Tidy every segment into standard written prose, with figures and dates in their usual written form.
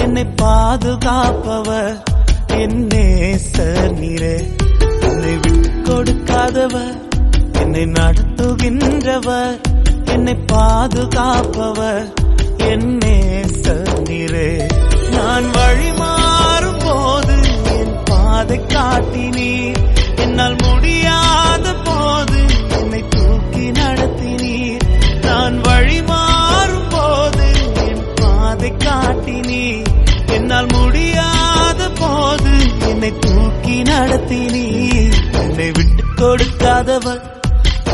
என்னை பாதுகாப்பவர் என் நேசர் நீரே. என்னை விட்டு கொடுக்காதவர், என்னை நடத்துகின்றவர், என்னை பாதுகாப்பவர் என் நேசர் நீரே. நான் வழி மாறும் போது என் பாதை காட்டினீர், என்னால் முடியாத போது என்னை தூக்கி நடத்தினீர். நான் வழி மாறும் போது என் பாதை காட்டினீர், என்னால் முடியாத போது என்னை தூக்கி நடத்தினீர். என்னை விட்டு கொடுக்காதவர்,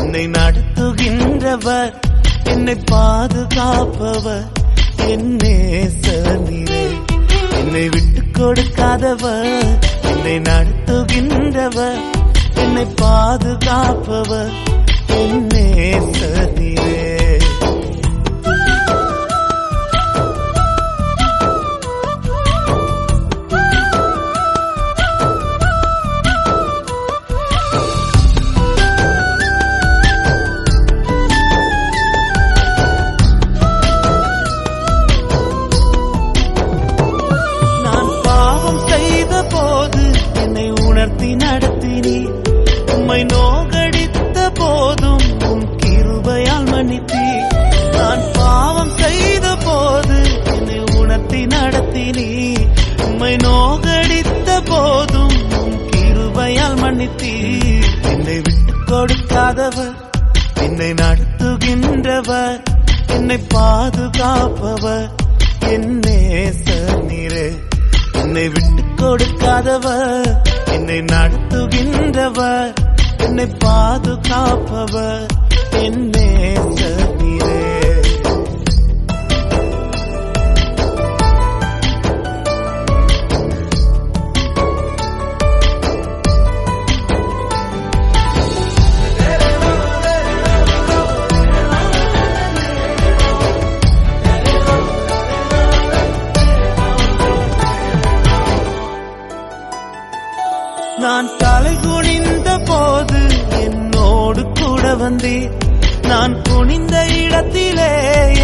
என்னை நடத்துகின்றவர், என்னை பாதுகாப்பவர் என் நேசர் நீரே. என்னை விட்டு கொடுக்காதவர், என்னை நடத்துகின்றவர், என்னை பாதுகாப்பவர் என் நேசர் நீரே. நடத்தினீர், உம்மை நோகடித்த போதும் உம் கிருபையால் மன்னித்தீர். நான் பாவம் செய்த போது என்னை உணர்த்தி நடத்தினீர், உம்மை நோகடித்த போதும் உம் கிருபையால் மன்னித்தீர். என்னை விட்டு கொடுக்காதவர், என்னை நடத்துகின்றவர், என்னை பாதுகாப்பவர் என் நேசர் நீரே. என்னை விட்டு கொடுக்காதவர், என்னை நடத்துகின்றவர், என்னை பாதுகாப்பவர் என் நேசர் நீரே. நான் தலை குனிந்த போது என்னோடு கூட வந்தீர், நான் குனிந்த இடத்திலே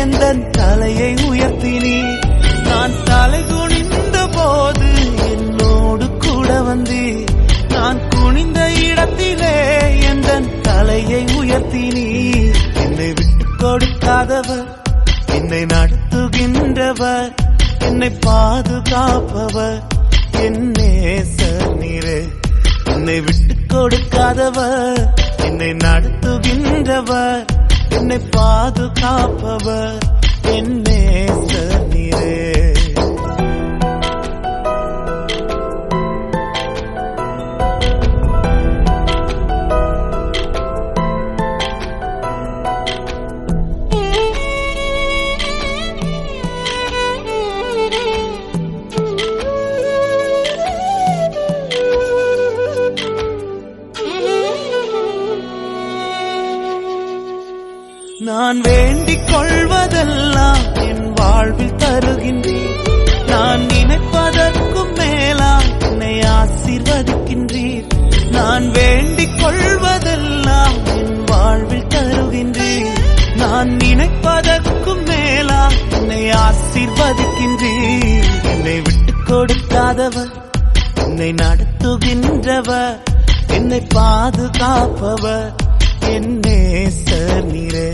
எந்த தலையை உயர்த்தினீர். நான் தலை குனிந்த போது என்னோடு கூட வந்தீர், நான் குனிந்த இடத்திலே எந்த தலையை உயர்த்தினீர். என்னை விட்டு கொடுக்காதவர், என்னை நடத்துகின்றவர், என்னை பாதுகாப்பவர் என் நேசர் நீரே. என்னை விட்டு கொடுக்காதவர், என்னை நடத்துகின்றவர், என்னை பாதுகாப்பவர் என் நேசர் நீரே. நான் வேண்டிக் கொள்வதெல்லாம் என் வாழ்வில் தருகின்றீர், நான் நினைப்பதற்கும் மேலாம் என்னை ஆசீர்வதிக்கின்றீர். நான் வேண்டிக் கொள்வதெல்லாம் என் வாழ்வில் தருகின்றீர், நான் நினைப்பதற்கும் மேலாம் என்னை ஆசீர்வதிக்கின்றீர். என்னை விட்டு கொடுக்காதவர், என்னை நடத்துகின்றவர், என்னை பாதுகாப்பவர் என் நேசர் நீரே.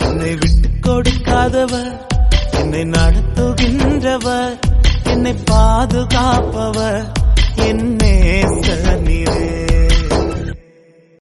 என்னை விட்டு கொடுக்காதவர், என்னை நடத்துகின்றவர், என்னை பாதுகாப்பவர் என் நேசர் நீரே.